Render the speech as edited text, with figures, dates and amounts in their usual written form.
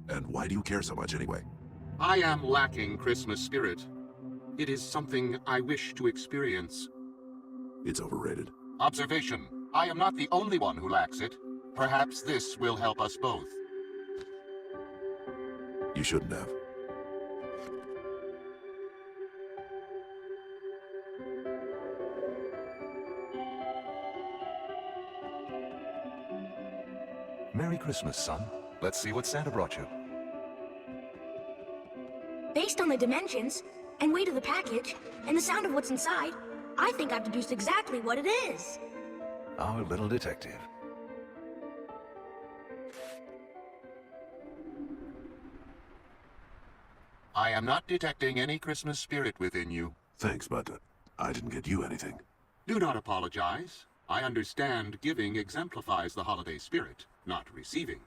And why do you care so much anyway? I am lacking Christmas spirit. It is something I wish to experience. It's overrated. Observation. I am not the only one who lacks it. Perhaps this will help us both. You shouldn't have. Merry Christmas, son. Let's see what Santa brought you. Based on the dimensions, and weight of the package, and the sound of what's inside, I think I've deduced exactly what it is. Our little detective. I am not detecting any Christmas spirit within you. Thanks, but I didn't get you anything. Do not apologize. I understand giving exemplifies the holiday spirit, not receiving.